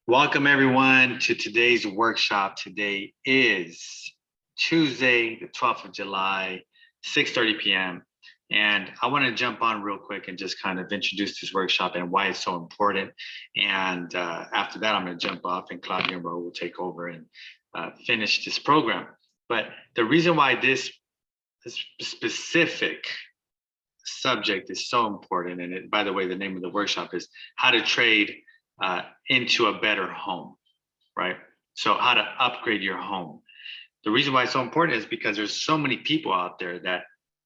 Welcome everyone to today's workshop. Today is Tuesday, the 12th of July, 6:30 p.m. And I want to jump on real quick and just kind of introduce this workshop and why it's so important. And after that, I'm going to jump off and Claudia and Ro will take over and finish this program. But the reason why this specific subject is so important, and by the way, the name of the workshop is How to Trade into a Better Home, right? So how to upgrade your home. The reason why it's so important is because there's so many people out there that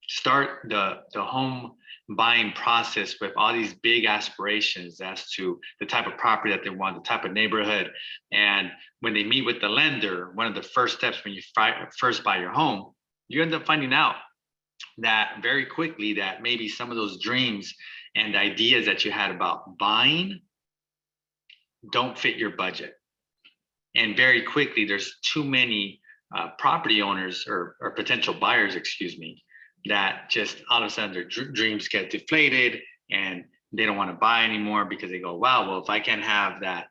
start the home buying process with all these big aspirations as to the type of property that they want, the type of neighborhood. And when they meet with the lender, one of the first steps when you first buy your home, you end up finding out that very quickly that maybe some of those dreams and ideas that you had about buying don't fit your budget. And very quickly, there's too many property owners or potential buyers, excuse me, that just all of a sudden their dreams get deflated and they don't want to buy anymore because they go, wow, well, if I can't have that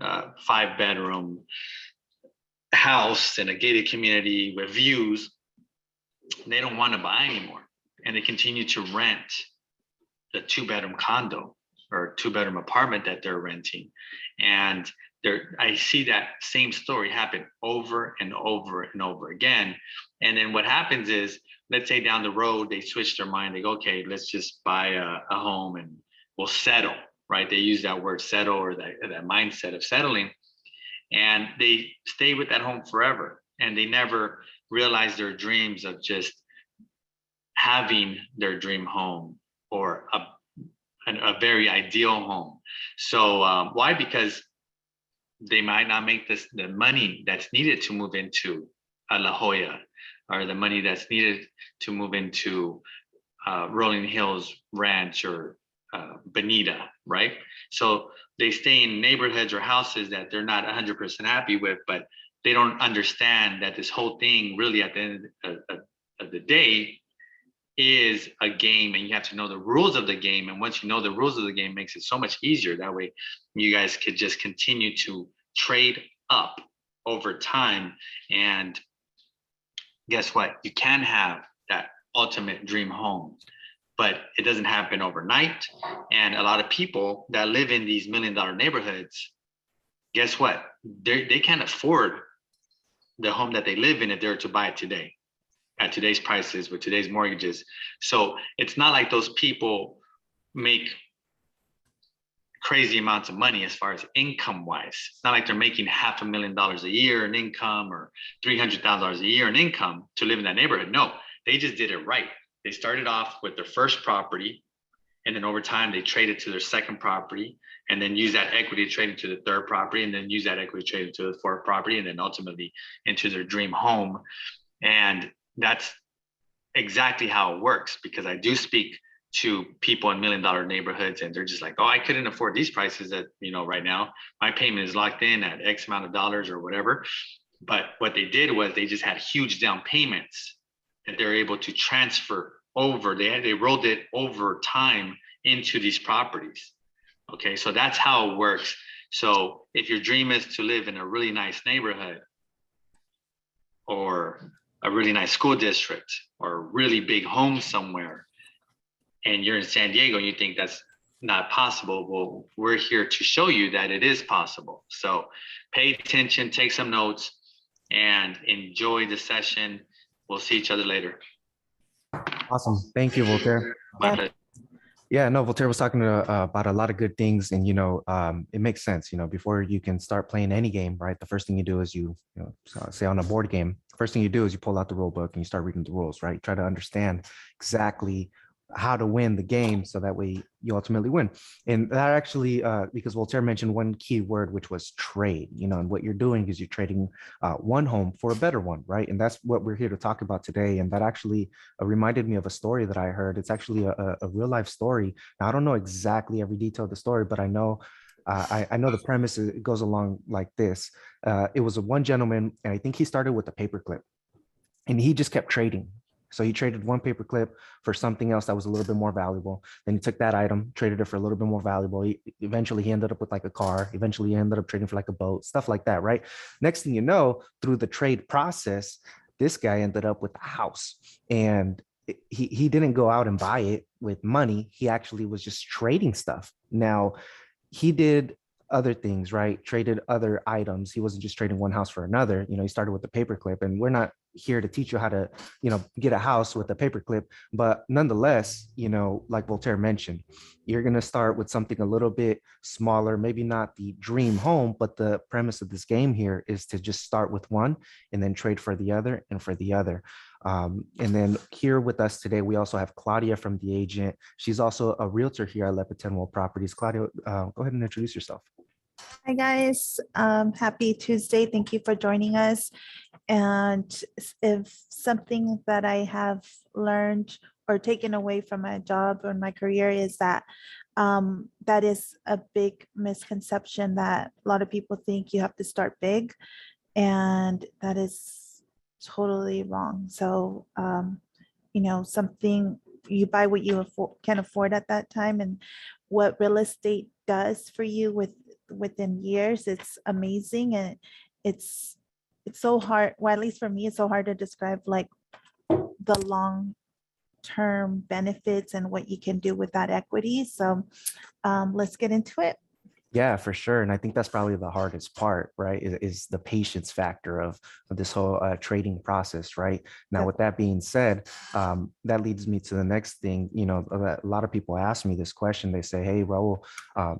5-bedroom house in a gated community with views, they don't want to buy anymore. And they continue to rent the 2-bedroom condo or 2-bedroom apartment that they're renting. And I see that same story happen over and over and over again. And then what happens is, let's say down the road, they switch their mind. They go, okay, let's just buy a home and we'll settle, right? They use that word settle or that mindset of settling. And they stay with that home forever. And they never realize their dreams of just having their dream home or a very ideal home. So why? Because they might not make the money that's needed to move into a La Jolla, or the money that's needed to move into Rolling Hills Ranch or Bonita, right? So they stay in neighborhoods or houses that they're not 100% happy with, but they don't understand that this whole thing really at the end of the day is a game, and you have to know the rules of the game. And once you know the rules of the game, it makes it so much easier. That way you guys could just continue to trade up over time. And guess what? You can have that ultimate dream home, but it doesn't happen overnight. And a lot of people that live in these $1 million neighborhoods, guess what? They can't afford the home that they live in if they were to buy it today at today's prices with today's mortgages. So it's not like those people make crazy amounts of money as far as income wise. It's not like they're making $500,000 a year in income or $300,000 a year in income to live in that neighborhood. No, they just did it right. They started off with their first property, and then over time they traded to their second property, and then use that equity to trade into the third property, and then use that equity to trade into the fourth property, and then ultimately into their dream home. And that's exactly how it works, because I do speak to people in $1 million neighborhoods, and they're just like, oh, I couldn't afford these prices that, right now my payment is locked in at X amount of dollars or whatever. But what they did was they just had huge down payments that they're able to transfer over. They rolled it over time into these properties. Okay, so that's how it works. So if your dream is to live in a really nice neighborhood or a really nice school district or a really big home somewhere, and you're in San Diego and you think that's not possible, well, we're here to show you that it is possible. So pay attention, take some notes, and enjoy the session. We'll see each other later. Awesome. Thank you, Voltaire. Yeah, no, Voltaire was talking about a lot of good things, and it makes sense. Before you can start playing any game, right? The first thing you do is say on a board game. First thing you do is you pull out the rule book and you start reading the rules, right? Try to understand exactly how to win the game, so that way you ultimately win. And that actually, because Voltaire mentioned one key word, which was trade. And what you're doing is you're trading one home for a better one, right? And that's what we're here to talk about today. And that actually reminded me of a story that I heard. It's actually a real life story. Now, I don't know exactly every detail of the story, but I know I know the premise. It goes along like this. It was one gentleman, and I think he started with a paperclip, and he just kept trading. So you traded one paperclip for something else that was a little bit more valuable. Then you took that item, traded it for a little bit more valuable. Eventually he ended up with like a car. Eventually he ended up trading for like a boat, stuff like that, right? Next thing you know, through the trade process, this guy ended up with a house. And he didn't go out and buy it with money. He actually was just trading stuff. Now, he did other things, right? Traded other items. He wasn't just trading one house for another. He started with the paperclip, and we're not here to teach you how to, get a house with a paperclip. But nonetheless, like Voltaire mentioned, you're going to start with something a little bit smaller, maybe not the dream home, but the premise of this game here is to just start with one and then trade for the other and for the other. And then here with us today, we also have Claudia from The Agent. She's also a realtor here at Lepe Tendwell Properties. Claudia, go ahead and introduce yourself. Hi guys, happy Tuesday. Thank you for joining us. And if something that I have learned or taken away from my job or my career is that that is a big misconception that a lot of people think you have to start big, and that is totally wrong. So, something you buy what you can afford at that time, and what real estate does for you within years, it's amazing. And it's so hard, well, at least for me, it's so hard to describe like the long term benefits and what you can do with that equity. So let's get into it. Yeah, for sure. And I think that's probably the hardest part, right? Is the patience factor of this whole trading process, right? Now, Yeah. with that being said, that leads me to the next thing. A lot of people ask me this question. They say, hey, Raul,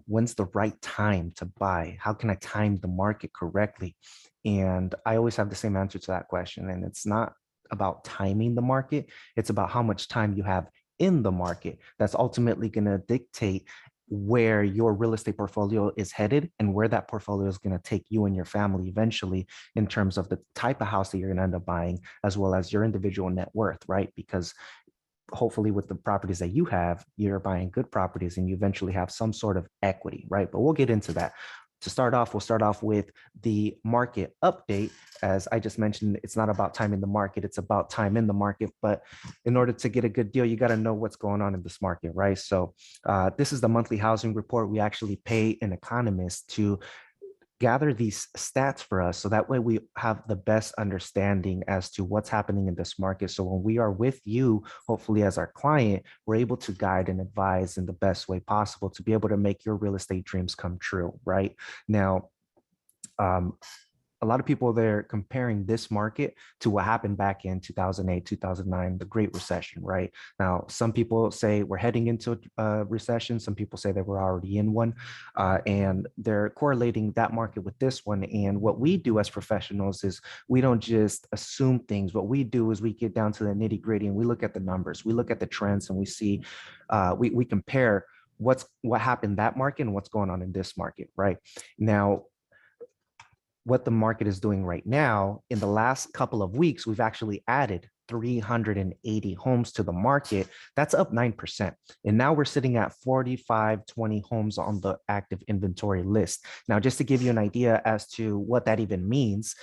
when's the right time to buy? How can I time the market correctly? And I always have the same answer to that question. And it's not about timing the market. It's about how much time you have in the market. That's ultimately going to dictate where your real estate portfolio is headed and where that portfolio is going to take you and your family eventually, in terms of the type of house that you're going to end up buying, as well as your individual net worth, right? Because hopefully with the properties that you have, you're buying good properties and you eventually have some sort of equity, right? But we'll get into that. To start off, we'll start off with the market update. As I just mentioned, it's not about time in the market, it's about time in the market. But in order to get a good deal, you got to know what's going on in this market, right? So this is the monthly housing report. We actually pay an economist to gather these stats for us, so that way we have the best understanding as to what's happening in this market. So when we are with you, hopefully as our client, we're able to guide and advise in the best way possible to be able to make your real estate dreams come true. Right now, a lot of people, they're comparing this market to what happened back in 2008, 2009, the Great Recession, right? Now, some people say we're heading into a recession. Some people say that we're already in one, and they're correlating that market with this one. And what we do as professionals is we don't just assume things. What we do is we get down to the nitty gritty and we look at the numbers, we look at the trends, and we see, we compare what happened that market and what's going on in this market, right? Now, what the market is doing right now, in the last couple of weeks, we've actually added 380 homes to the market. That's up 9%. And now we're sitting at 4,520 homes on the active inventory list. Now, just to give you an idea as to what that even means,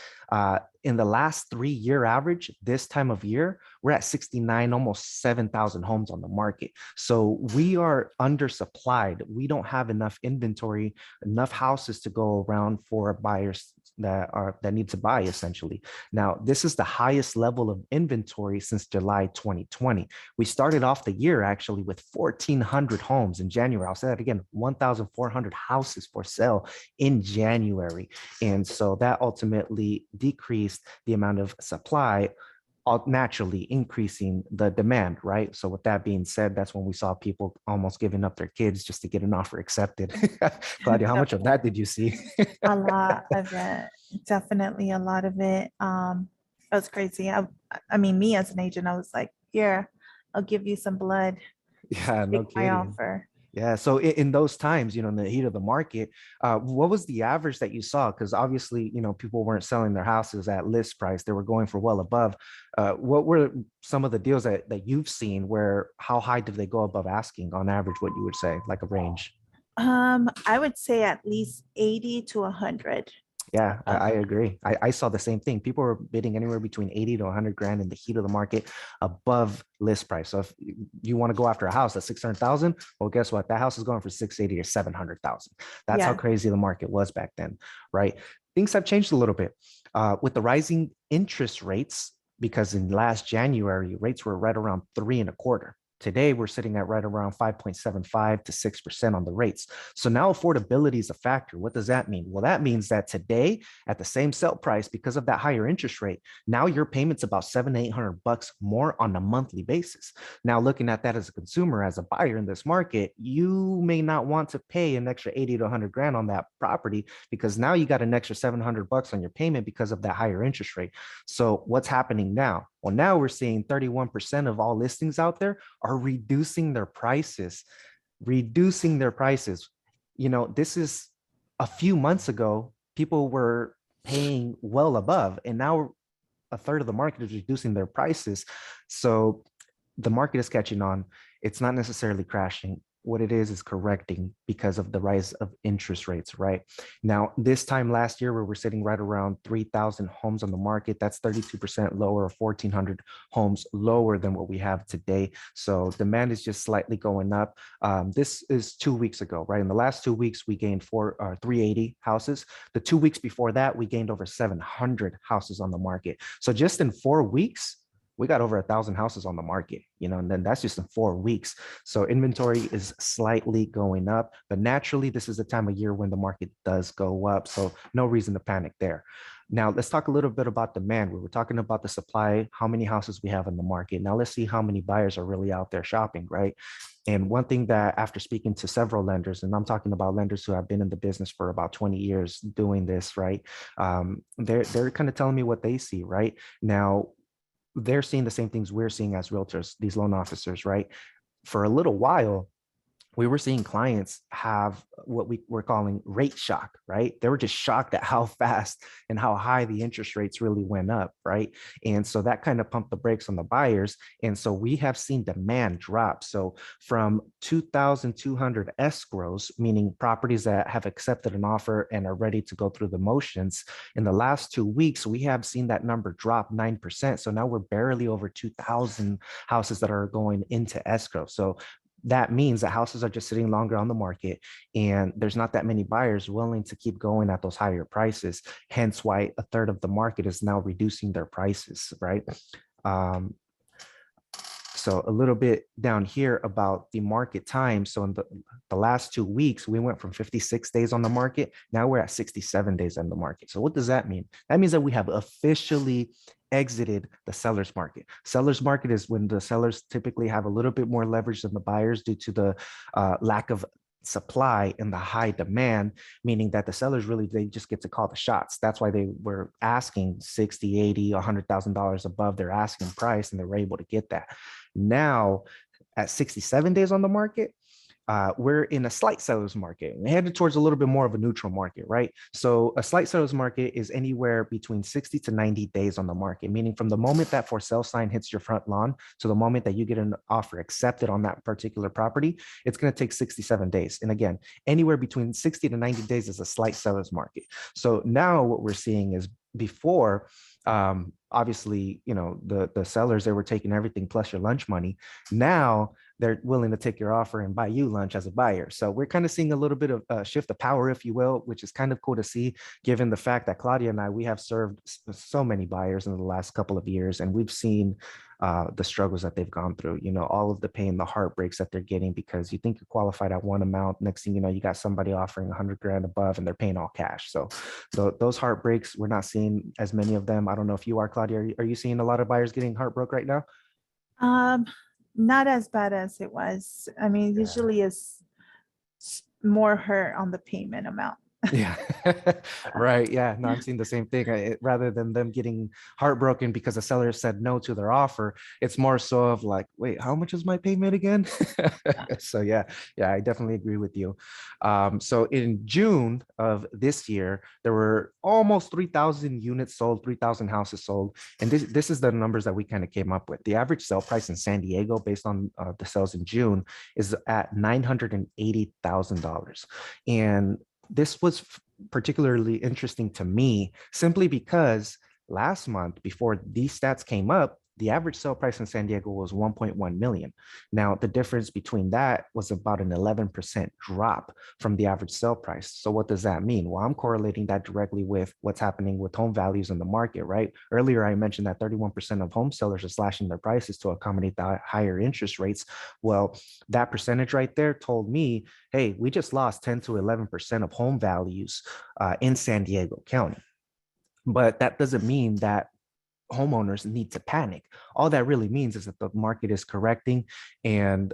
in the last 3-year average, this time of year, we're at 69, almost 7,000 homes on the market. So we are undersupplied. We don't have enough inventory, enough houses to go around for buyers that need to buy, essentially. Now, this is the highest level of inventory since July 2020. We started off the year actually with 1,400 homes in January. I'll say that again, 1,400 houses for sale in January. And so that ultimately decreased the amount of supply, naturally increasing the demand, right? So with that being said, that's when we saw people almost giving up their kids just to get an offer accepted. Claudia, how much of that did you see? A lot of it, definitely a lot of it. It was crazy. I mean, me as an agent, I was like, here, I'll give you some blood. Yeah, no Take my kidding. offer. Yeah. So in those times, in the heat of the market, what was the average that you saw? Because obviously, people weren't selling their houses at list price. They were going for well above. What were some of the deals that you've seen where, how high did they go above asking on average, what you would say, like a range? I would say at least 80 to 100. Yeah, I agree. I saw the same thing. People were bidding anywhere between 80 to 100 grand in the heat of the market above list price. So if you want to go after a house that's 600,000, well, guess what? That house is going for 680 or 700,000. That's how Yeah. crazy the market was back then, right? Things have changed a little bit with the rising interest rates, because in last January, rates were right around 3.25. Today, we're sitting at right around 5.75 to 6% on the rates. So now affordability is a factor. What does that mean? Well, that means that today, at the same sale price, because of that higher interest rate, now your payment's about $700-800 more on a monthly basis. Now, looking at that as a consumer, as a buyer in this market, you may not want to pay an extra 80 to 100 grand on that property, because now you got an extra $700 on your payment because of that higher interest rate. So what's happening now? Well, now we're seeing 31% of all listings out there are reducing their prices. You know, this is a few months ago, people were paying well above, and now a third of the market is reducing their prices. So the market is catching on. It's not necessarily crashing. What it is correcting because of the rise of interest rates, right? Now, this time last year, we were sitting right around 3,000 homes on the market. That's 32% lower, or 1,400 homes lower than what we have today. So demand is just slightly going up. This is 2 weeks ago, right? In the last 2 weeks, we gained 380 houses. The 2 weeks before that, we gained over 700 houses on the market. So just in 4 weeks, we got over 1,000 houses on the market, you know, and then that's just in 4 weeks. So inventory is slightly going up, but naturally this is the time of year when the market does go up. So no reason to panic there. Now let's talk a little bit about demand. We were talking about the supply, how many houses we have in the market. Now let's see how many buyers are really out there shopping, right? And one thing that, after speaking to several lenders, and I'm talking about lenders who have been in the business for about 20 years doing this, right? They're kind of telling me what they see, right? Now, they're seeing the same things we're seeing as realtors, these loan officers, right? For a little while, we were seeing clients have what we were calling rate shock, right? They were just shocked at how fast and how high the interest rates really went up, right? And so that kind of pumped the brakes on the buyers. And so we have seen demand drop. So from 2,200 escrows, meaning properties that have accepted an offer and are ready to go through the motions, in the last 2 weeks, we have seen that number drop 9%. So now we're barely over 2,000 houses that are going into escrow. So that means that houses are just sitting longer on the market, and there's not that many buyers willing to keep going at those higher prices. Hence why a third of the market is now reducing their prices, right? So a little bit down here about the market time. So in the last 2 weeks, we went from 56 days on the market. Now we're at 67 days on the market. So what does that mean? That means that we have officially exited the seller's market. Seller's market is when the sellers typically have a little bit more leverage than the buyers due to the lack of supply and the high demand, meaning that the sellers really, they just get to call the shots. That's why they were asking 60, 80, $100,000 above their asking price, and they were able to get that. Now at 67 days on the market, we're in a slight seller's market. We're headed towards a little bit more of a neutral market, right? So a slight seller's market is anywhere between 60 to 90 days on the market, meaning from the moment that for sale sign hits your front lawn to the moment that you get an offer accepted on that particular property, it's going to take 67 days. And again, anywhere between 60 to 90 days is a slight seller's market. So now what we're seeing is, before, obviously, you know, the sellers, they were taking everything plus your lunch money. Now they're willing to take your offer and buy you lunch as a buyer. So we're kind of seeing a little bit of a shift of power, if you will, which is kind of cool to see, given the fact that Claudia and I, we have served so many buyers in the last couple of years, and we've seen the struggles that they've gone through, you know, all of the pain, the heartbreaks that they're getting, because you think you're qualified at one amount. Next thing you know, you got somebody offering 100 grand above and they're paying all cash. So those heartbreaks, we're not seeing as many of them. I don't know if you are, Claudia. Are you seeing a lot of buyers getting heartbroken right now? Not as bad as it was. I mean, usually it's more hurt on the payment amount. Yeah, right. Yeah, no, I'm seeing the same thing. Rather than them getting heartbroken because the seller said no to their offer, it's more so of like, wait, how much is my payment again? So yeah, I definitely agree with you. So in June of this year, there were almost 3,000 units sold, 3,000 houses sold, and this is the numbers that we kind of came up with. The average sale price in San Diego, based on the sales in June, is at $980,000, and this was particularly interesting to me simply because last month, before these stats came up, the average sale price in San Diego was 1.1 million. Now, the difference between that was about an 11% drop from the average sale price. So what does that mean? Well, I'm correlating that directly with what's happening with home values in the market, right? Earlier, I mentioned that 31% of home sellers are slashing their prices to accommodate the higher interest rates. Well, that percentage right there told me, hey, we just lost 10 to 11% of home values in San Diego County. But that doesn't mean that homeowners need to panic. All that really means is that the market is correcting. And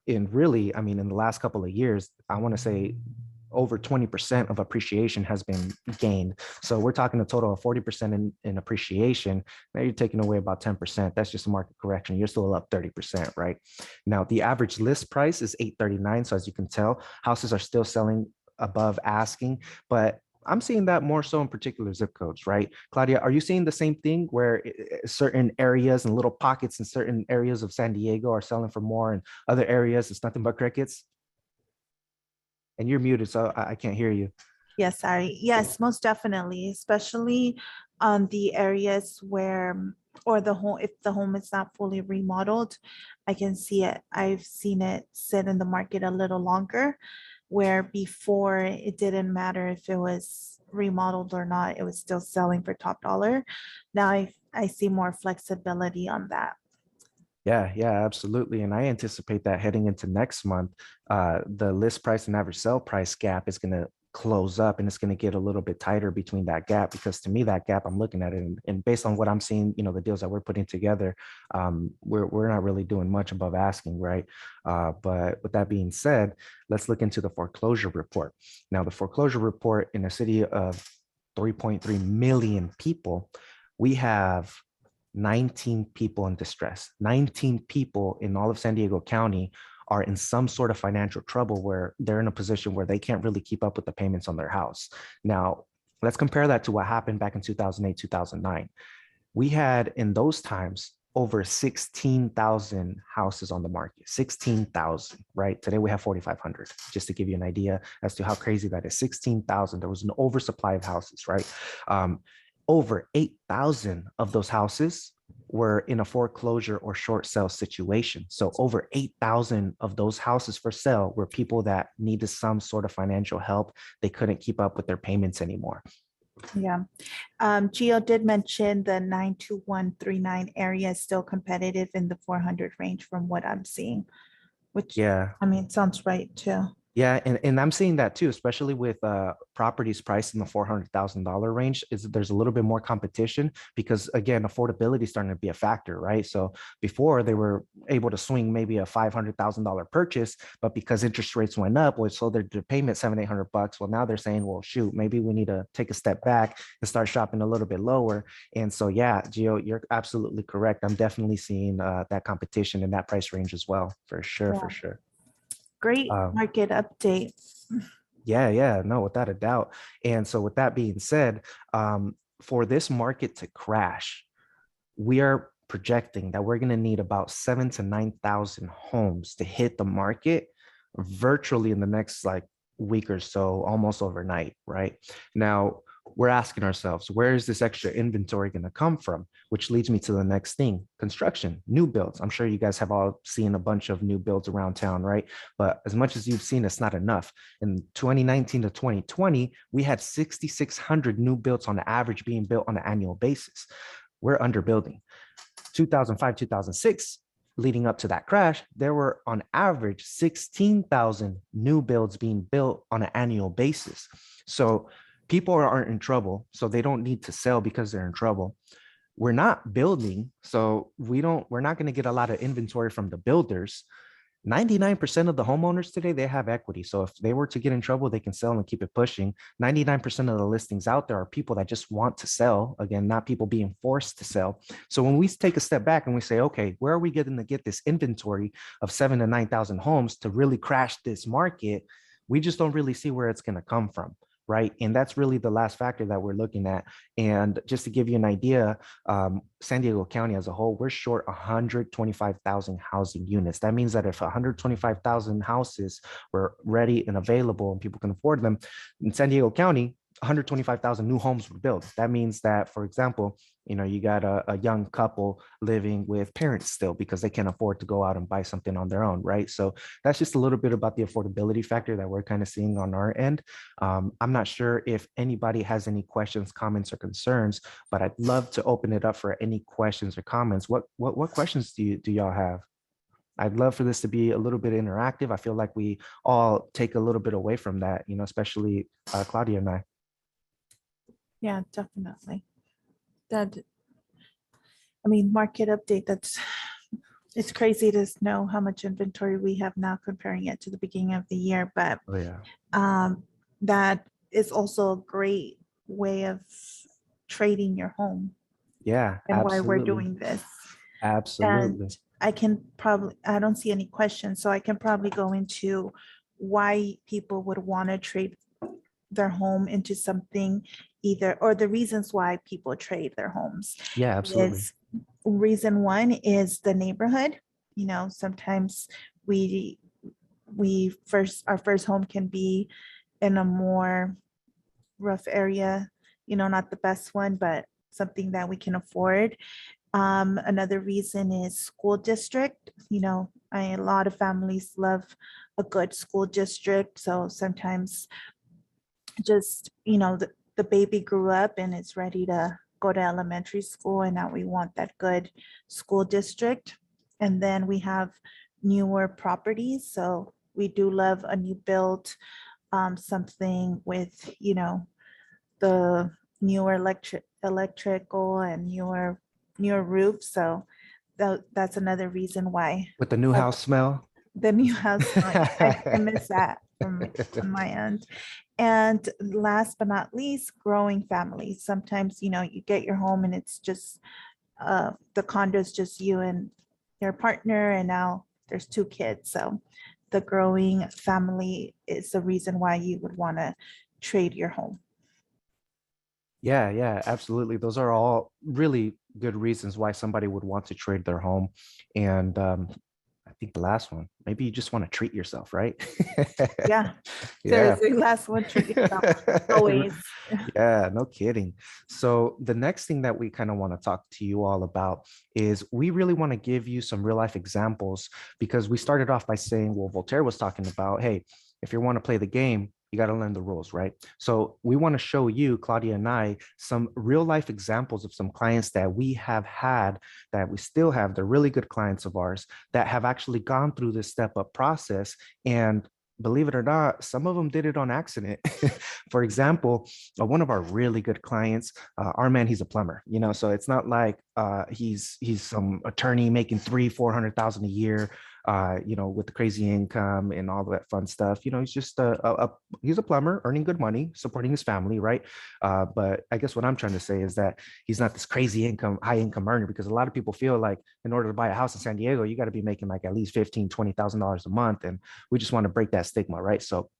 really, I mean, in the last couple of years, I want to say over 20% of appreciation has been gained. So we're talking a total of 40% in appreciation. Now you're taking away about 10%. That's just a market correction. You're still up 30%, right? Now, the average list price is $839. So as you can tell, houses are still selling above asking, but I'm seeing that more so in particular zip codes, right? Claudia, are you seeing the same thing where certain areas and little pockets in certain areas of San Diego are selling for more and other areas it's nothing but crickets? And you're muted, so I can't hear you. Yes, sorry. Yes, most definitely, especially on the areas where, or the home, if the home is not fully remodeled, I can see it. I've seen it sit in the market a little longer, where before it didn't matter if it was remodeled or not, it was still selling for top dollar. Now I see more flexibility on that. Yeah, absolutely. And I anticipate that heading into next month, the list price and average sale price gap is going to close up and it's going to get a little bit tighter between that gap, because to me, that gap, I'm looking at it and based on what I'm seeing, the deals that we're putting together, we're not really doing much above asking, right? But with that being said, let's look into the foreclosure report. Now, the foreclosure report in a city of 3.3 million people, we have 19 people in distress. 19 people in all of San Diego County are in some sort of financial trouble where they're in a position where they can't really keep up with the payments on their house. Now, let's compare that to what happened back in 2008, 2009. We had in those times over 16,000 houses on the market, 16,000, right? Today we have 4,500, just to give you an idea as to how crazy that is. 16,000, there was an oversupply of houses, right? Over 8,000 of those houses were in a foreclosure or short sale situation. So over 8,000 of those houses for sale were people that needed some sort of financial help. They couldn't keep up with their payments anymore. Yeah. Gio did mention the 92139 area is still competitive in the 400 range from what I'm seeing, which, Yeah. I mean, sounds right too. Yeah, and I'm seeing that too, especially with properties priced in the $400,000 range. There's a little bit more competition because, again, affordability is starting to be a factor, right? So before they were able to swing maybe a $500,000 purchase, but because interest rates went up, well, so their payment $700-800. Well, now they're saying, well, shoot, maybe we need to take a step back and start shopping a little bit lower. And so, yeah, Gio, you're absolutely correct. I'm definitely seeing that competition in that price range as well, for sure, Yeah. for sure. Great market update. Yeah, no, without a doubt. And so with that being said, for this market to crash, we are projecting that we're going to need about 7,000 to 9,000 homes to hit the market virtually in the next week or so, almost overnight, right? Now, we're asking ourselves, where is this extra inventory going to come from? Which leads me to the next thing, construction, new builds. I'm sure you guys have all seen a bunch of new builds around town, right? But as much as you've seen, it's not enough. In 2019 to 2020, we had 6,600 new builds on average being built on an annual basis. We're underbuilding. 2005, 2006, leading up to that crash, there were on average 16,000 new builds being built on an annual basis. So people aren't in trouble, so they don't need to sell because they're in trouble. We're not building, so we're not going to get a lot of inventory from the builders. 99% of the homeowners today, they have equity. So if they were to get in trouble, they can sell and keep it pushing. 99% of the listings out there are people that just want to sell. Again, not people being forced to sell. So when we take a step back and we say, okay, where are we going to get this inventory of 7,000 to 9,000 homes to really crash this market? We just don't really see where it's going to come from. right? And that's really the last factor that we're looking at. And just to give you an idea, San Diego County as a whole, we're short 125,000 housing units. That means that if 125,000 houses were ready and available and people can afford them in San Diego County, 125,000 new homes were built. That means that, for example, you got a young couple living with parents still because they can't afford to go out and buy something on their own, right? So that's just a little bit about the affordability factor that we're kind of seeing on our end. I'm not sure if anybody has any questions, comments, or concerns, but I'd love to open it up for any questions or comments. What questions do y'all have? I'd love for this to be a little bit interactive. I feel like we all take a little bit away from that, especially Claudia and I. Yeah, definitely. That, I mean, market update, it's crazy to know how much inventory we have now comparing it to the beginning of the year, but Oh yeah. that is also a great way of trading your home Yeah, and why we're absolutely. doing this. Absolutely. And I don't see any questions, so I can probably go into why people would want to trade their home into something either, or the reasons why people trade their homes. Yeah, absolutely. Is reason one is the neighborhood. Sometimes our first home can be in a more rough area, not the best one, but something that we can afford. Another reason is school district. A lot of families love a good school district. So sometimes just, the baby grew up and is ready to go to elementary school, and now we want that good school district. And then we have newer properties. So we do love a new build, something with, the newer electrical and newer roofs. So that's another reason why With the new house smell. the new house, I miss that from on my end. And last but not least, growing families. Sometimes, you get your home and it's just the condo is just you and your partner, and now there's 2 kids. So the growing family is the reason why you would want to trade your home. Yeah, absolutely. Those are all really good reasons why somebody would want to trade their home. And I think the last one, maybe you just want to treat yourself, right? Yeah. Yeah. The last one, treat yourself always. Yeah, no kidding. So the next thing that we kind of want to talk to you all about is we really want to give you some real life examples, because we started off by saying, well, Voltaire was talking about, hey, if you want to play the game, you got to learn the rules, right? So we want to show you, Claudia and I, some real life examples of some clients that we have had, that we still have. They're really good clients of ours that have actually gone through this step up process. And believe it or not, some of them did it on accident. For example, one of our really good clients, our man, he's a plumber, so it's not like he's some attorney making 300,000-400,000 a year, with the crazy income and all that fun stuff. He's just he's a plumber earning good money, supporting his family, right? But I guess what I'm trying to say is that he's not this crazy high income earner, because a lot of people feel like in order to buy a house in San Diego, you got to be making like at least $15,000-$20,000 a month. And we just want to break that stigma, right? So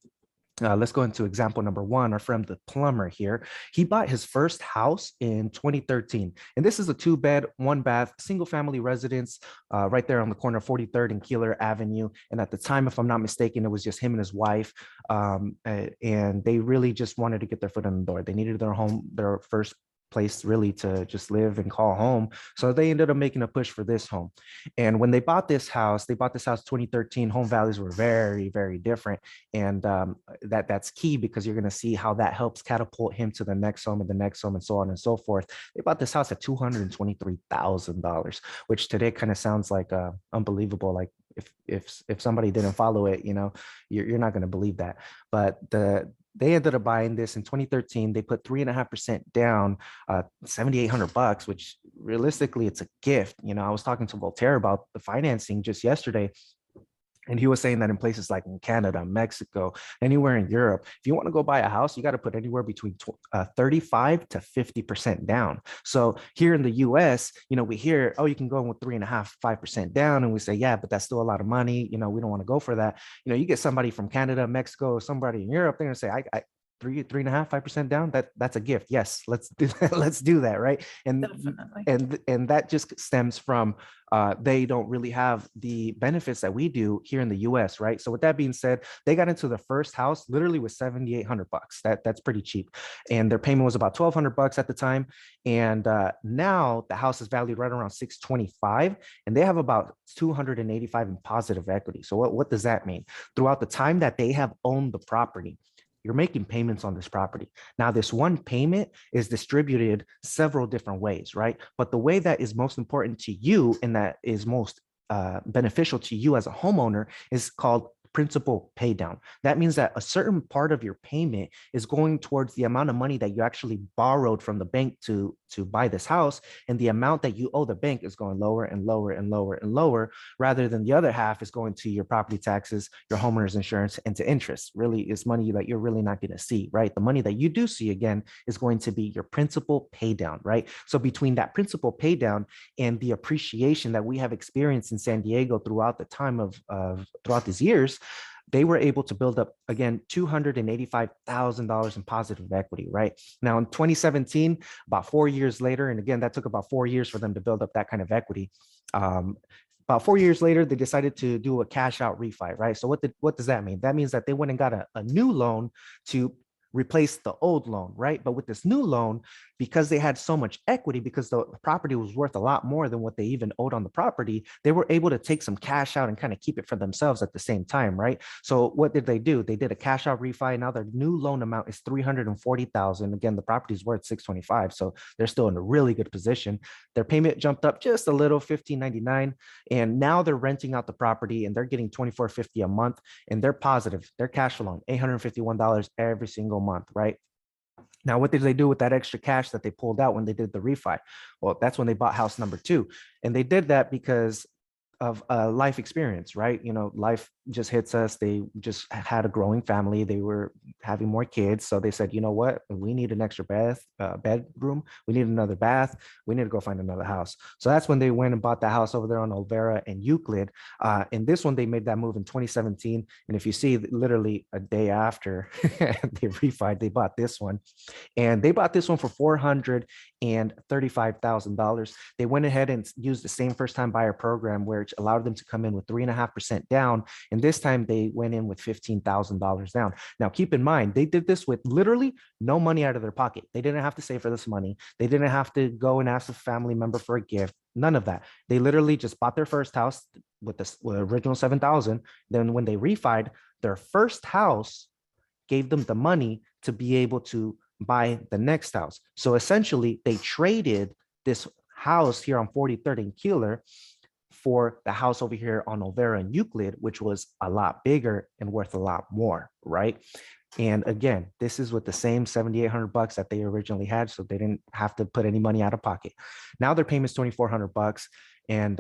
let's go into example number 1. Our friend, the plumber here, he bought his first house in 2013. And this is a 2-bed, 1-bath, single family residence right there on the corner of 43rd and Keeler Avenue. And at the time, if I'm not mistaken, it was just him and his wife. And they really just wanted to get their foot in the door. They needed their first place really to just live and call home. So they ended up making a push for this home. And when they bought this house 2013, home values were very, very different. And that's key, because you're going to see how that helps catapult him to the next home and the next home and so on and so forth. They bought this house at $223,000, which today kind of sounds like unbelievable. Like if somebody didn't follow it, you're not going to believe that. But they ended up buying this in 2013. They put 3.5% down, $7,800, which realistically it's a gift. I was talking to Voltaire about the financing just yesterday, and he was saying that in places like in Canada, Mexico, anywhere in Europe, if you want to go buy a house, you got to put anywhere between 35 to 50% down. So here in the US, we hear, oh, you can go in with 3.5%, 5% down. And we say, yeah, but that's still a lot of money. We don't want to go for that. You get somebody from Canada, Mexico, or somebody in Europe, they're going to say, three and a half, 5% down, that's a gift. Yes, let's do that. Let's do that, right? Definitely. And that just stems from they don't really have the benefits that we do here in the US, right? So with that being said, they got into the first house literally with $7,800. That's pretty cheap. And their payment was about $1,200 at the time. And now the house is valued right around 625, and they have about 285 in positive equity. So what does that mean? Throughout the time that they have owned the property, you're making payments on this property. Now, this one payment is distributed several different ways, right? But the way that is most important to you and that is most beneficial to you as a homeowner is called principal pay down. That means that a certain part of your payment is going towards the amount of money that you actually borrowed from the bank to buy this house, and the amount that you owe the bank is going lower and lower and lower and lower, rather than the other half is going to your property taxes, your homeowner's insurance, and to interest. Really, is money that you're really not going to see, right? The money that you do see again is going to be your principal pay down, right? So between that principal pay down and the appreciation that we have experienced in San Diego throughout the time of throughout these years, they were able to build up, again, $285,000 in positive equity, right? Now, in 2017, about 4 years later, and again, that took about 4 years for them to build up that kind of equity. About 4 years later, they decided to do a cash out refi, right? So what does that mean? That means that they went and got a new loan to replace the old loan, right? But with this new loan, because they had so much equity, because the property was worth a lot more than what they even owed on the property, they were able to take some cash out and kind of keep it for themselves at the same time, right? So what did they do? They did a cash out refi. Now their new loan amount is $340,000. Again, the property is worth $625, so they're still in a really good position. Their payment jumped up just a little, $1,599, and now they're renting out the property and they're getting $2,450 a month, and they're positive. Their cash flow, $851 every single month, right? Now, what did they do with that extra cash that they pulled out when they did the refi? Well, that's when they bought house number two. And they did that because of a life experience, right? You know, life just hits us. They just had a growing family. They were having more kids. So they said, you know what? We need an extra bedroom. We need another bath. We need to go find another house. So that's when they went and bought the house over there on Olvera and Euclid. And this one, they made that move in 2017. And if you see, literally a day after they refied, they bought this one. And they bought this one for $435,000. They went ahead and used the same first time buyer program, which allowed them to come in with 3.5% down. And this time they went in with $15,000 down. Now, keep in mind, they did this with literally no money out of their pocket. They didn't have to save for this money. They didn't have to go and ask a family member for a gift. None of that. They literally just bought their first house with the original 7,000. Then when they refied, their first house gave them the money to be able to buy the next house. So essentially, they traded this house here on 43rd and Keeler for the house over here on Olvera and Euclid, which was a lot bigger and worth a lot more, right? And again, this is with the same $7,800 that they originally had, so they didn't have to put any money out of pocket. Now their payment's $2,400, and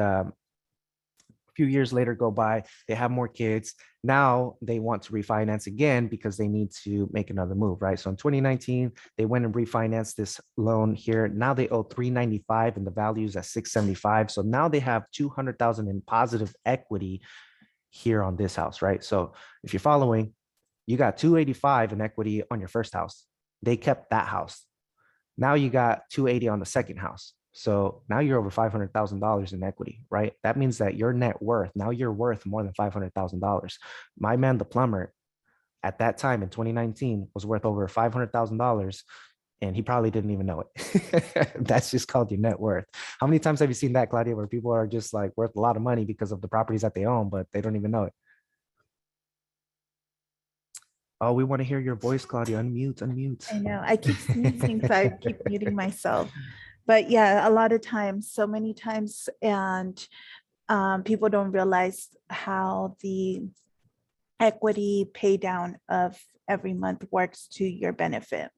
few years later go by, they have more kids. Now they want to refinance again because they need to make another move, right? So in 2019, they went and refinanced this loan here. Now they owe $395 and the value is at $675. So now they have $200,000 in positive equity here on this house, right? So if you're following, you got $285 in equity on your first house. They kept that house. Now you got $280 on the second house. So now you're over $500,000 in equity, right? That means that your net worth, now you're worth more than $500,000. My man, the plumber, at that time in 2019 was worth over $500,000, and he probably didn't even know it. That's just called your net worth. How many times have you seen that, Claudia, where people are just like worth a lot of money because of the properties that they own, but they don't even know it? Oh, we want to hear your voice, Claudia. Unmute, unmute. I know. I keep sneezing, so I keep muting myself. But yeah, a lot of times, so many times, and people don't realize how the equity pay down of every month works to your benefit.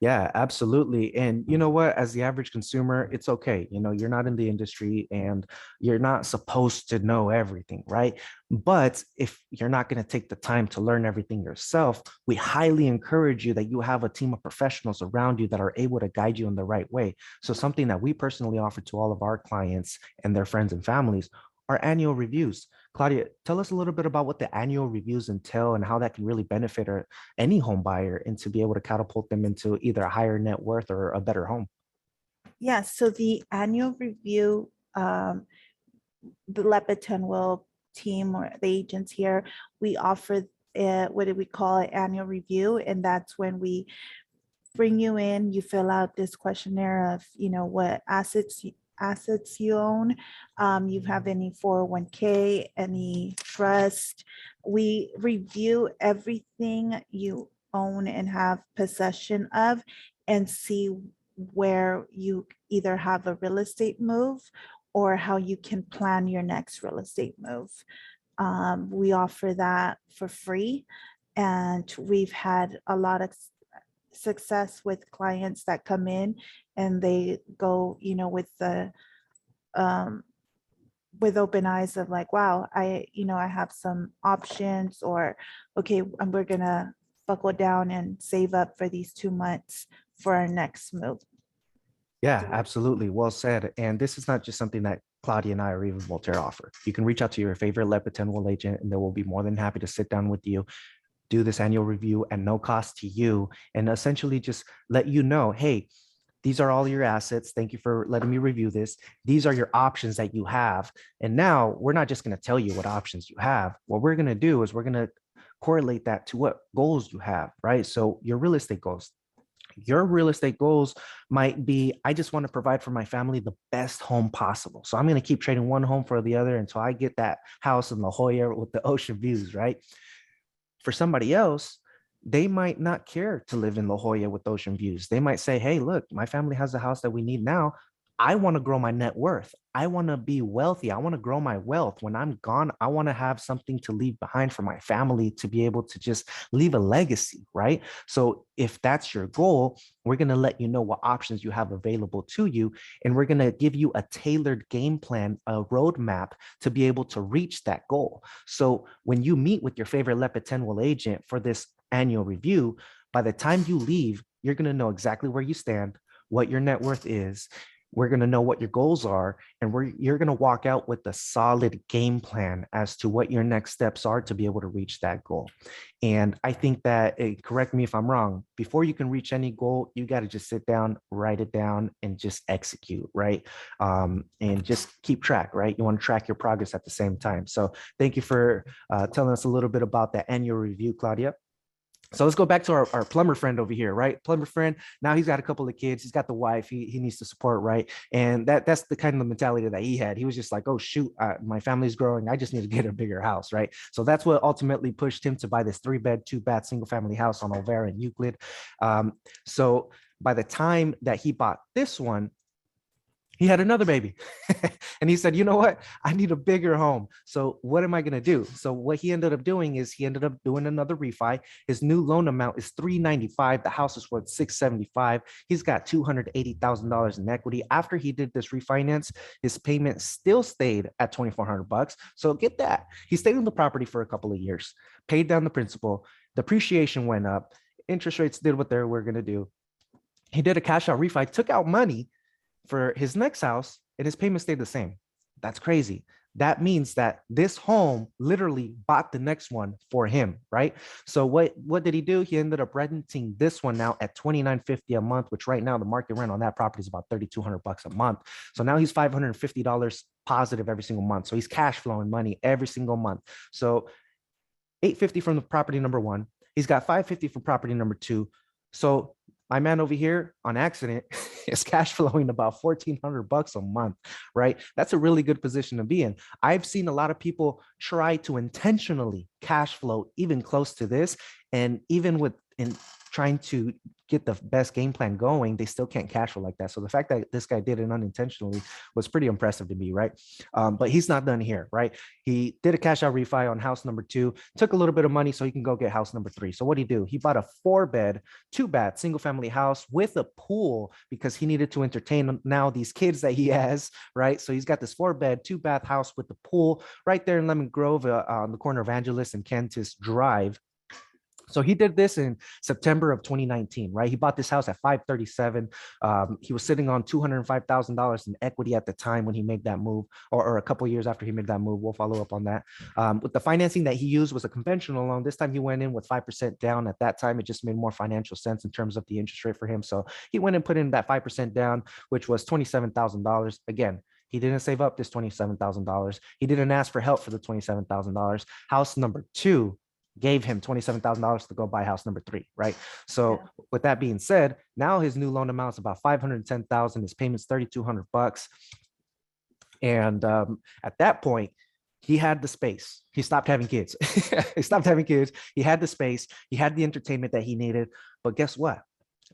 Yeah, absolutely. And you know what, as the average consumer, it's okay. You know, you're not in the industry and you're not supposed to know everything, right? But if you're not going to take the time to learn everything yourself, we highly encourage you that you have a team of professionals around you that are able to guide you in the right way. So something that we personally offer to all of our clients and their friends and families are annual reviews. Claudia, tell us a little bit about what the annual reviews entail and how that can really benefit any home buyer and to be able to catapult them into either a higher net worth or a better home. Yeah, so the annual review, the Lepe Tendwell team or the agents here, we offer what do we call it, annual review, and that's when we bring you in, you fill out this questionnaire of, what assets you own. You have any 401k, any trust. We review everything you own and have possession of and see where you either have a real estate move or how you can plan your next real estate move. We offer that for free, and we've had a lot of success with clients that come in and they go, um, with open eyes of like, wow, I have some options, or okay, and we're gonna buckle down and save up for these 2 months for our next move. Yeah, absolutely. Well said. And this is not just something that Claudia and I or even Voltaire offer. You can reach out to your favorite Lepe Tendwell agent and they will be more than happy to sit down with you, do this annual review at no cost to you, and essentially just let you know, hey, these are all your assets. Thank you for letting me review this. These are your options that you have. And now we're not just going to tell you what options you have. What we're going to do is we're going to correlate that to what goals you have, right? So your real estate goals. Your real estate goals might be, I just want to provide for my family the best home possible. So I'm going to keep trading one home for the other until I get that house in La Jolla with the ocean views, right? For somebody else, they might not care to live in La Jolla with ocean views. They might say, hey, look, my family has the house that we need now. I want to grow my net worth. I want to be wealthy. I want to grow my wealth. When I'm gone, I want to have something to leave behind for my family to be able to just leave a legacy, right? So if that's your goal, we're going to let you know what options you have available to you. And we're going to give you a tailored game plan, a roadmap to be able to reach that goal. So when you meet with your favorite Lepe Tendwell agent for this annual review, by the time you leave, you're going to know exactly where you stand, what your net worth is. We're going to know what your goals are, and you're going to walk out with a solid game plan as to what your next steps are to be able to reach that goal. And I think that, correct me if I'm wrong, before you can reach any goal, you got to just sit down, write it down, and just execute, right? And just keep track, right? You want to track your progress at the same time. So thank you for telling us a little bit about that annual review, Claudia. So let's go back to our plumber friend over here, right? Plumber friend. Now he's got a couple of kids. He's got the wife. He needs to support, right? And that's the kind of mentality that he had. He was just like, oh, shoot, my family's growing. I just need to get a bigger house, right? So that's what ultimately pushed him to buy this 3-bed, 2-bath, single family house on Olvera and Euclid. So by the time that he bought this one, he had another baby. And he said, you know what? I need a bigger home. So what am I going to do? So what he ended up doing is he ended up doing another refi. His new loan amount is $395. The house is worth $675. He's got $280,000 in equity. After he did this refinance, his payment still stayed at $2,400. So get that. He stayed on the property for a couple of years, paid down the principal. Depreciation went up. Interest rates did what they were going to do. He did a cash out refi, took out money for his next house, and his payment stayed the same. That's crazy. That means that this home literally bought the next one for him, right? So what did he do? He ended up renting this one now at $29.50 a month, which right now the market rent on that property is about $3,200 a month. So now he's $550 positive every single month. So he's cash flowing money every single month. So $850 from the property number one. He's got $550 from property number two. So my man over here on accident is cash flowing about $1,400 a month, right? That's a really good position to be in. I've seen a lot of people try to intentionally cash flow even close to this. And even in trying to get the best game plan going, they still can't cash flow like that. So the fact that this guy did it unintentionally was pretty impressive to me, right? But he's not done here, right? He did a cash out refi on house number two, took a little bit of money so he can go get house number three. So what did he do? He bought a 4-bed, 2-bath, single family house with a pool because he needed to entertain now these kids that he has, right? So he's got this 4-bed, 2-bath house with the pool right there in Lemon Grove on the corner of Angeles and Cantus Drive. So he did this in September of 2019, right? He bought this house at 537. He was sitting on $205,000 in equity at the time when he made that move, or a couple of years after he made that move. We'll follow up on that. With the financing that he used was a conventional loan. This time he went in with 5% down. At that time, it just made more financial sense in terms of the interest rate for him. So he went and put in that 5% down, which was $27,000. Again, he didn't save up this $27,000. He didn't ask for help for the $27,000. House number two gave him $27,000 to go buy house number three, right? So with that being said, now his new loan amount is about $510,000. His payment's $3,200. And at that point, he had the space. He stopped having kids. He stopped having kids. He had the space. He had the entertainment that he needed. But guess what?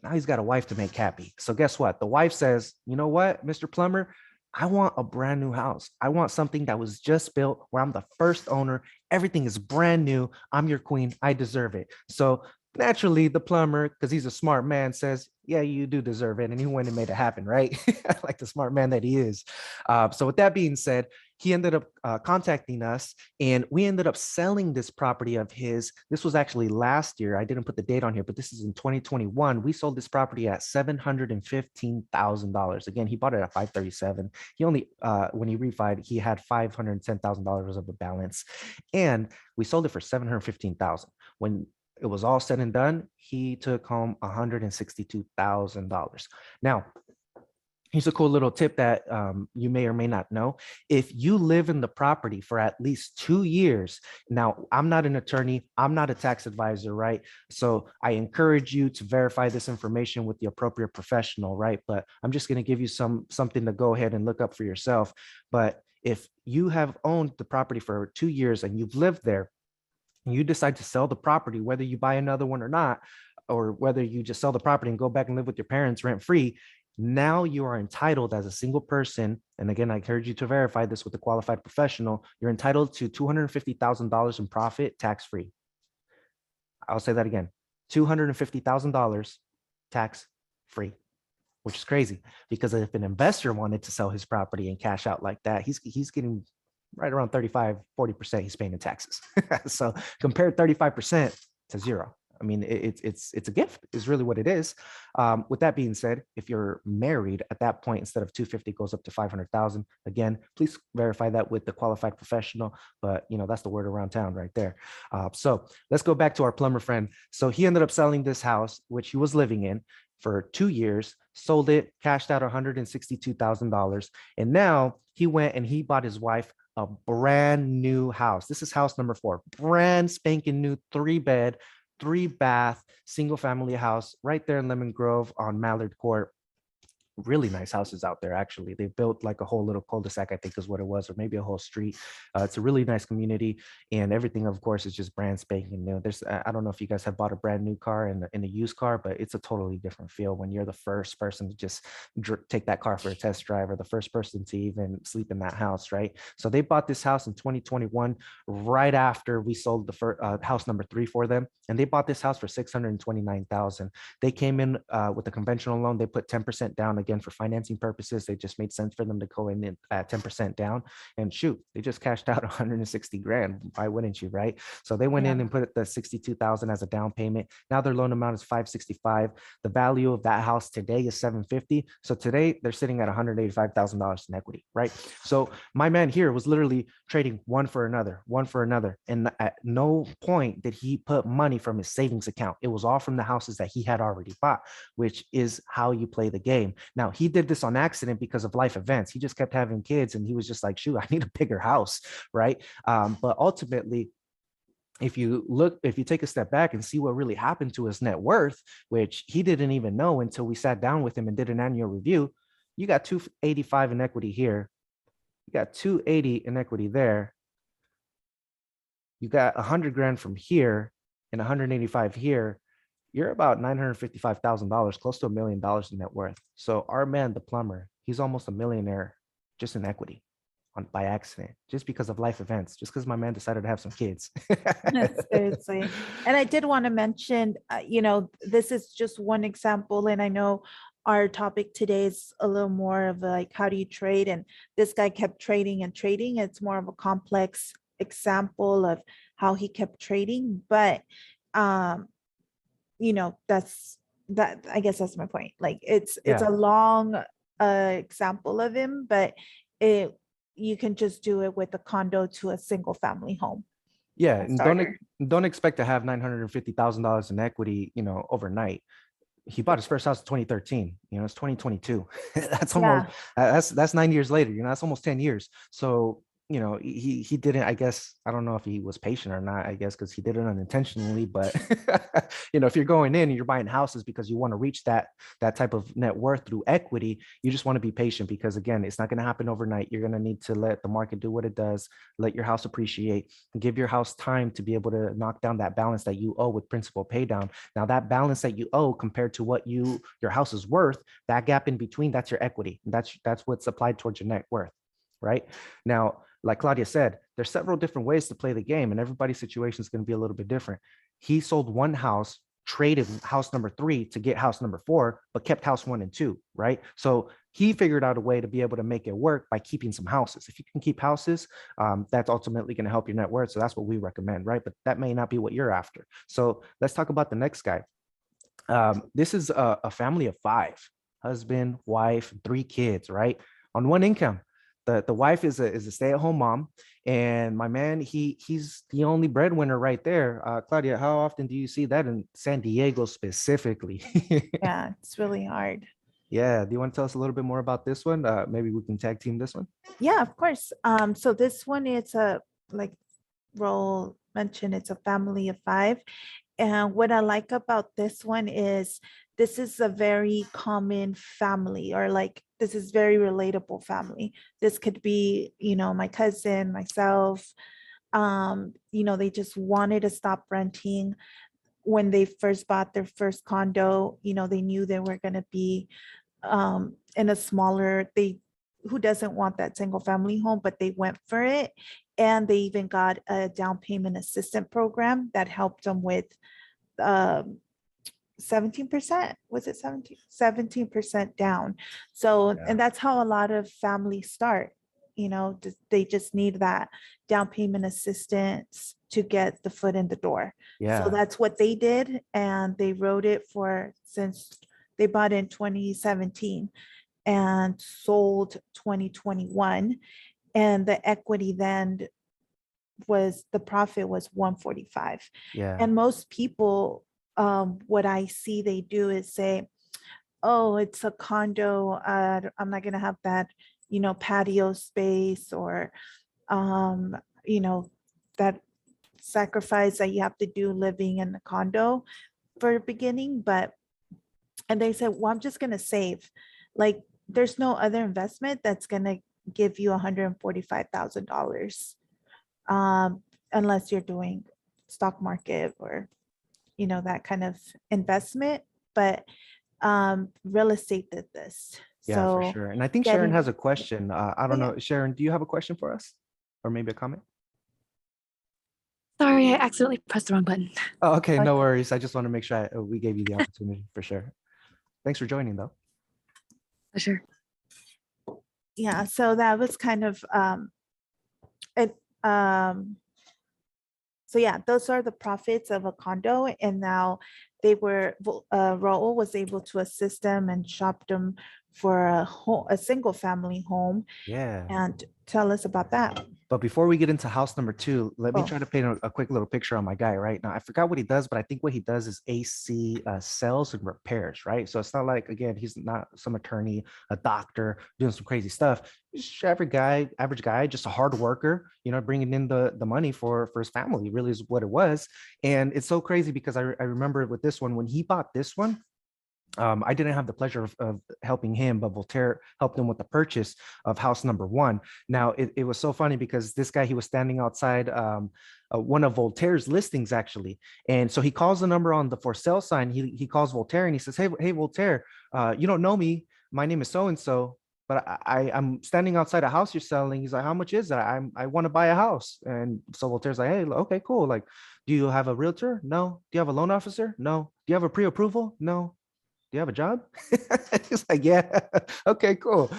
Now he's got a wife to make happy. So guess what? The wife says, you know what, Mr. Plumber, I want a brand new house. I want something that was just built where I'm the first owner. Everything is brand new. I'm your queen. I deserve it. So naturally, the plumber, because he's a smart man, says, yeah, you do deserve it. And he went and made it happen, right? Like the smart man that he is. So with that being said, he ended up contacting us, and we ended up selling this property of his. This was actually last year. I didn't put the date on here, but this is in 2021. We sold this property at $715,000. Again, he bought it at 537. He only, when he refied, he had $510,000 of a balance, and we sold it for $715,000. When it was all said and done, he took home $162,000. Now, here's a cool little tip that you may or may not know. If you live in the property for at least 2 years, now I'm not an attorney, I'm not a tax advisor, right? So I encourage you to verify this information with the appropriate professional, right? But I'm just going to give you something to go ahead and look up for yourself. But if you have owned the property for 2 years and you've lived there, and you decide to sell the property, whether you buy another one or not, or whether you just sell the property and go back and live with your parents rent free, now you are entitled as a single person. And again, I encourage you to verify this with a qualified professional. You're entitled to $250,000 in profit tax free. I'll say that again, $250,000 tax free, which is crazy, because if an investor wanted to sell his property and cash out like that, he's getting right around 35-40% he's paying in taxes. So compare 35% to zero. I mean, it's a gift is really what it is. With that being said, if you're married at that point, instead of 250 goes up to 500,000. Again, please verify that with the qualified professional, but that's the word around town right there. So let's go back to our plumber friend. So he ended up selling this house, which he was living in, for 2 years, sold it, cashed out $162,000. And now he went and he bought his wife a brand new house. This is house number 4, brand spanking new 3-bed, 3-bath, single family house right there in Lemon Grove on Mallard Court. Really nice houses out there, actually. They built like a whole little cul-de-sac, I think is what it was, or maybe a whole street. It's a really nice community, and everything, of course, is just brand spanking new. I don't know if you guys have bought a brand new car and a used car, but it's a totally different feel when you're the first person to just take that car for a test drive, or the first person to even sleep in that house, right? So they bought this house in 2021, right after we sold the first house number 3 for them, and they bought this house for $629,000. They came in with a conventional loan. They put 10% down. Again, for financing purposes, it just made sense for them to go in at 10% down, and shoot, they just cashed out 160 grand. Why wouldn't you, right? So they went in and put the 62,000 as a down payment. Now their loan amount is 565. The value of that house today is 750. So today they're sitting at $185,000 in equity, right? So my man here was literally trading one for another, and at no point did he put money from his savings account. It was all from the houses that he had already bought, which is how you play the game. Now, he did this on accident because of life events. He just kept having kids, and he was just like, shoot, I need a bigger house, right? But ultimately, if you take a step back and see what really happened to his net worth, which he didn't even know until we sat down with him and did an annual review, you got 285 in equity here. You got 280 in equity there. You got 100 grand from here and 185 here. You're about $955,000, close to $1 million in net worth. So our man, the plumber, he's almost a millionaire just in equity by accident, just because of life events, just because my man decided to have some kids. Seriously. And I did want to mention, this is just one example. And I know our topic today is a little more of like, how do you trade? And this guy kept trading and trading. It's more of a complex example of how he kept trading. But um, that, I guess that's my point. Like it's Yeah. a long example of him, but it you can just do it with a condo to a single family home. Yeah, A and starter. don't expect to have $950,000 in equity, overnight. He bought his first house in 2013. It's 2022. That's almost Yeah. that's 9 years later. That's almost 10 years. So he didn't. I guess I don't know if he was patient or not. I guess because he did it unintentionally. But if you're going in and you're buying houses because you want to reach that type of net worth through equity, you just want to be patient because again, it's not going to happen overnight. You're going to need to let the market do what it does. Let your house appreciate. Give your house time to be able to knock down that balance that you owe with principal pay down. Now that balance that you owe compared to what your house is worth, that gap in between, that's your equity. That's what's applied towards your net worth, right? Now, like Claudia said, there's several different ways to play the game, and everybody's situation is going to be a little bit different. He sold one house, traded house number 3 to get house number 4, but kept house 1 and 2, right? So he figured out a way to be able to make it work by keeping some houses. If you can keep houses, that's ultimately going to help your net worth. So that's what we recommend, right? But that may not be what you're after. So let's talk about the next guy. This is a family of 5, husband, wife, 3 kids, right? On one income. The wife is a stay-at-home mom, and my man, he's the only breadwinner right there. Claudia, how often do you see that in San Diego specifically? Yeah, it's really hard. Yeah, do you want to tell us a little bit more about this one? Maybe we can tag team this one. Yeah, of course. So this one, it's a, like Roel mentioned, it's a family of 5. And what I like about this one is this is a very common family, or like this is very relatable family. This could be, my cousin, myself. They just wanted to stop renting. When they first bought their first condo, they knew they were going to be in a smaller, who doesn't want that single family home, but they went for it. And they even got a down payment assistance program that helped them with 17%. Was it 17% down? So, Yeah. and that's how a lot of families start. They just need that down payment assistance to get the foot in the door. So Yeah. that's what they did. And they wrote it since they bought in 2017 and sold 2021. And the equity then the profit was 145. Yeah. And most people, what I see they do is say, oh, it's a condo. I'm not going to have that, patio space, or, that sacrifice that you have to do living in the condo for the beginning. And they said, well, I'm just going to save. Like, there's no other investment that's going to give you $145,000, unless you're doing stock market or, that kind of investment. But real estate did this. Yeah, for So sure. And I think Sharon getting, has a question. I don't yeah. know. Sharon, do you have a question for us? Or maybe a comment? Sorry, I accidentally pressed the wrong button. Oh, okay, no Okay. worries. I just want to make sure we gave you the opportunity for sure. Thanks for joining, though. Sure. Yeah, so that was kind of it. So yeah, those are the profits of a condo. And now Raul was able to assist them and shop them for a single family home. Yeah. And tell us about that. But before we get into house number 2, let me Oh. try to paint a quick little picture on my guy right now. I forgot what he does, but I think what he does is AC sales and repairs, right? So it's not like, again, he's not some attorney, a doctor doing some crazy stuff. He's just average guy, just a hard worker, bringing in the money for his family, really is what it was. And it's so crazy because I remember with this one, when he bought this one, I didn't have the pleasure of helping him, but Voltaire helped him with the purchase of house number 1. Now, it was so funny because this guy, he was standing outside one of Voltaire's listings, actually. And so he calls the number on the for sale sign. He calls Voltaire and he says, hey, Voltaire, you don't know me. My name is so-and-so, but I'm standing outside a house you're selling. He's like, how much is that? I want to buy a house. And so Voltaire's like, hey, okay, cool. Like, do you have a realtor? No. Do you have a loan officer? No. Do you have a pre-approval? No. do you have a job? He's like, yeah. Okay, cool.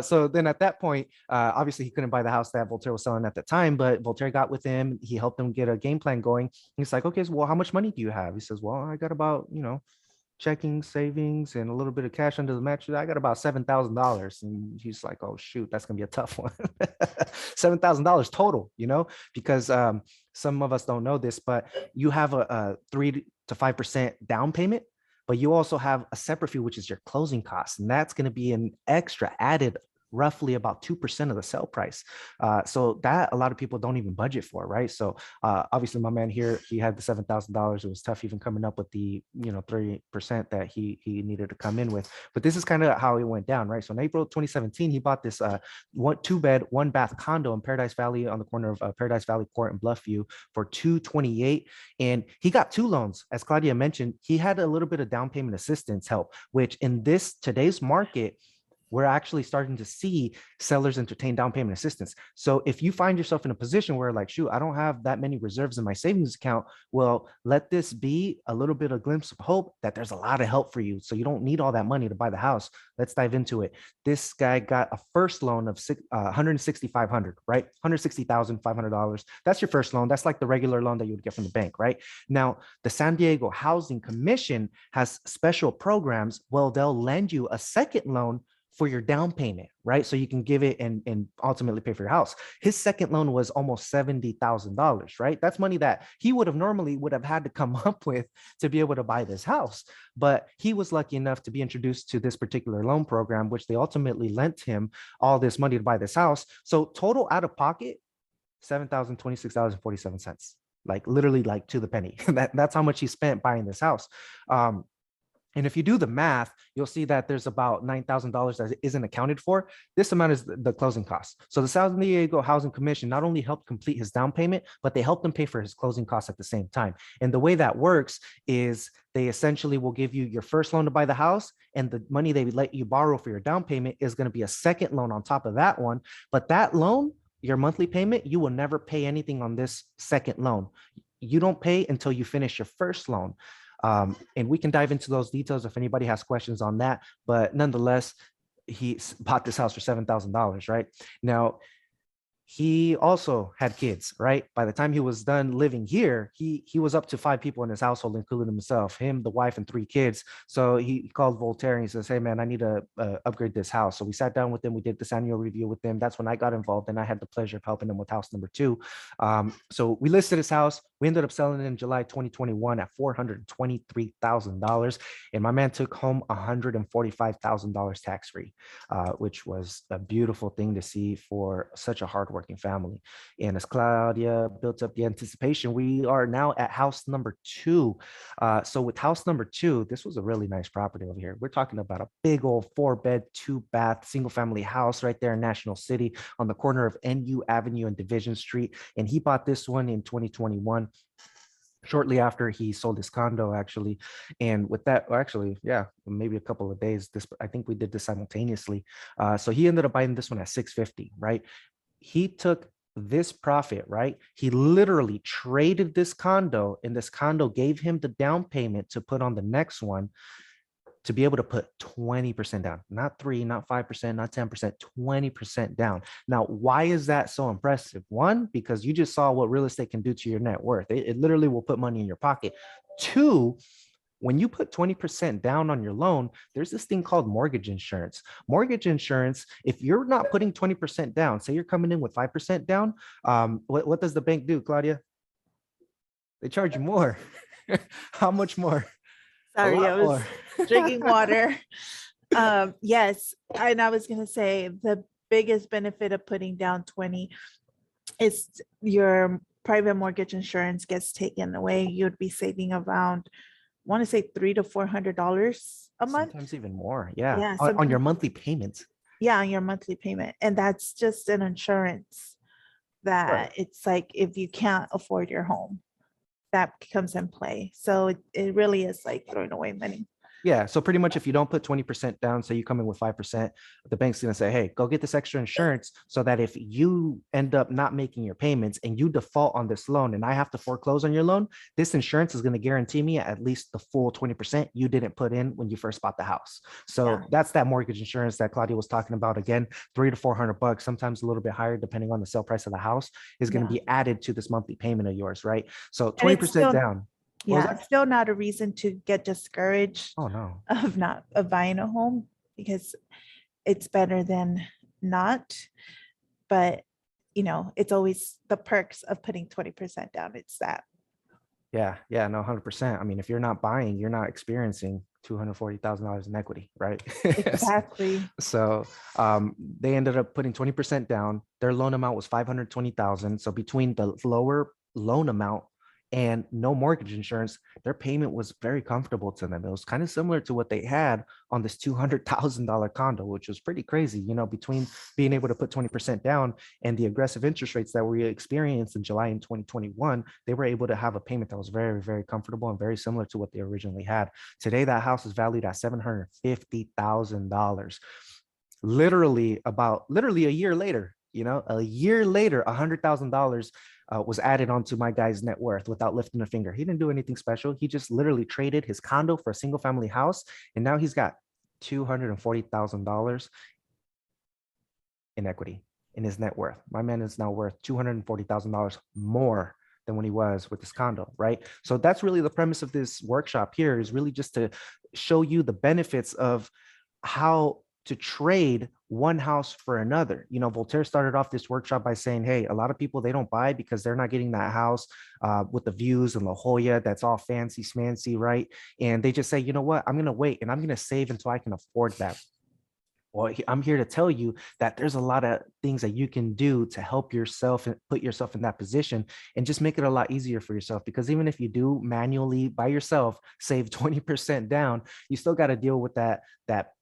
So then at that point, obviously he couldn't buy the house that Voltaire was selling at the time, but Voltaire got with him. He helped him get a game plan going. He's like, okay, so, well, how much money do you have? He says, well, I got about, checking, savings, and a little bit of cash under the mattress. I got about $7,000. And he's like, oh, shoot, that's going to be a tough one. $7,000 total, because some of us don't know this, but you have a 3 to 5% down payment, but you also have a separate fee, which is your closing costs. And that's going to be an extra added roughly about 2% of the sale price. So that a lot of people don't even budget for, right? So obviously my man here, he had the $7,000. It was tough even coming up with the 30% that he needed to come in with. But this is kind of how it went down, right? So in April 2017, he bought this 2-bed, 1-bath condo in Paradise Valley on the corner of Paradise Valley Court and Bluffview for $228. And he got 2 loans. As Claudia mentioned, he had a little bit of down payment assistance help, which in today's market, we're actually starting to see sellers entertain down payment assistance. So if you find yourself in a position where like, shoot, I don't have that many reserves in my savings account, well, let this be a little bit of glimpse of hope that there's a lot of help for you. So you don't need all that money to buy the house. Let's dive into it. This guy got a first loan of $160,500, right? $160,500. That's your first loan. That's like the regular loan that you would get from the bank, right? Now, the San Diego Housing Commission has special programs. Well, they'll lend you a second loan for your down payment, right? So you can give it and ultimately pay for your house. His second loan was almost $70,000, right? That's money that he would have had to come up with to be able to buy this house. But he was lucky enough to be introduced to this particular loan program, which they ultimately lent him all this money to buy this house. So total out of pocket, $7,026.47, like literally like to the penny. That's how much he spent buying this house. And if you do the math, you'll see that there's about $9,000 that isn't accounted for. This amount is the closing costs. So the San Diego Housing Commission not only helped complete his down payment, but they helped him pay for his closing costs at the same time. And the way that works is they essentially will give you your first loan to buy the house, and the money they let you borrow for your down payment is going to be a second loan on top of that one. But that loan, your monthly payment, you will never pay anything on this second loan. You don't pay until you finish your first loan. And we can dive into those details if anybody has questions on that. But nonetheless, he bought this house for $7,000, right? Now, he also had kids, right? By the time he was done living here, he was up to 5 people in his household, including himself, him, the wife, and 3 kids. So he called Voltaire and he says, hey, man, I need to upgrade this house. So we sat down with him. We did this annual review with him. That's when I got involved, and I had the pleasure of helping him with house number 2. So we listed his house. We ended up selling it in July 2021 at $423,000. And my man took home $145,000 tax-free, which was a beautiful thing to see for such a hardworking family. And as Claudia built up the anticipation, we are now at house number 2. So with house number 2, this was a really nice property over here. We're talking about a big old 4-bed, 2-bath, single-family house right there in National City on the corner of NU Avenue and Division Street. And he bought this one in 2021. Shortly after he sold his condo, actually. And with that, actually, yeah, maybe a couple of days, I think we did this simultaneously. So he ended up buying this one at $650, right? He took this profit, right? He literally traded this condo, and this condo gave him the down payment to put on the next one, to be able to put 20% down, not 3, not 5%, not 10%, 20% down. Now, why is that so impressive? 1, because you just saw what real estate can do to your net worth. It literally will put money in your pocket. 2, when you put 20% down on your loan, there's this thing called mortgage insurance. Mortgage insurance, if you're not putting 20% down, say you're coming in with 5% down, what does the bank do, Claudia? They charge you more. How much more? Sorry, I was drinking water. Yes, and I was going to say the biggest benefit of putting down 20 is your private mortgage insurance gets taken away. You'd be saving around, I want to say $300 to $400 a month. Sometimes even more. Yeah. Yeah, On your monthly payments. Yeah, on your monthly payment. And that's just an insurance that Right. it's like if you can't afford your home, that comes in play. So it really is like throwing away money. Yeah. So pretty much if you don't put 20% down, so you come in with 5%, the bank's going to say, hey, go get this extra insurance so that if you end up not making your payments and you default on this loan and I have to foreclose on your loan, this insurance is going to guarantee me at least the full 20% you didn't put in when you first bought the house. So that's that mortgage insurance that Claudia was talking about. Again, $300 to $400, sometimes a little bit higher depending on the sale price of the house, is going to be added to this monthly payment of yours, right? So 20% down. Yeah, it's still not a reason to get discouraged Oh no. of buying a home, because it's better than not. But it's always the perks of putting 20% down. It's that. Yeah, no, 100%. I mean, if you're not buying, you're not experiencing $240,000 in equity, right? Exactly. So they ended up putting 20% down. Their loan amount was 520,000. So between the lower loan amount and no mortgage insurance, their payment was very comfortable to them. It was kind of similar to what they had on this $200,000 condo, which was pretty crazy, between being able to put 20% down and the aggressive interest rates that we experienced in July in 2021, they were able to have a payment that was very, very comfortable and very similar to what they originally had. Today, that house is valued at $750,000. Literally a year later, $100,000 was added onto my guy's net worth without lifting a finger. He didn't do anything special. He just literally traded his condo for a single family house. And now he's got $240,000 in equity in his net worth. My man is now worth $240,000 more than when he was with this condo, right? So that's really the premise of this workshop here, is really just to show you the benefits of how to trade one house for another. Voltaire started off this workshop by saying, hey, a lot of people, they don't buy because they're not getting that house with the views in La Jolla that's all fancy smancy, right? And they just say, you know what, I'm going to wait and I'm going to save until I can afford that. Well, I'm here to tell you that there's a lot of things that you can do to help yourself and put yourself in that position and just make it a lot easier for yourself. Because even if you do manually by yourself save 20% down, you still got to deal with that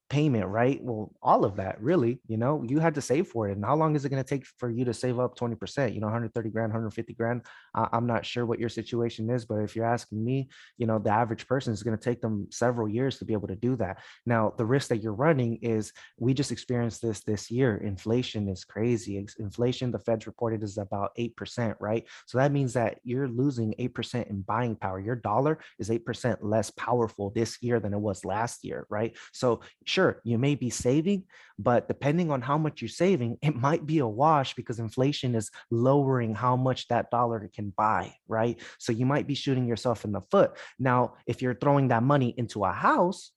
payment, right? Well, all of that, really, you had to save for it. And how long is it going to take for you to save up 20%, 130 grand, 150 grand? I'm not sure what your situation is, but if you're asking me, the average person is going to take them several years to be able to do that. Now, the risk that you're running is, we just experienced this year. Inflation is crazy. Inflation, the Fed's reported, is about 8%, right? So that means that you're losing 8% in buying power. Your dollar is 8% less powerful this year than it was last year, right? So sure, you may be saving, but depending on how much you're saving, it might be a wash because inflation is lowering how much that dollar can buy, right? So you might be shooting yourself in the foot. Now, if you're throwing that money into a house,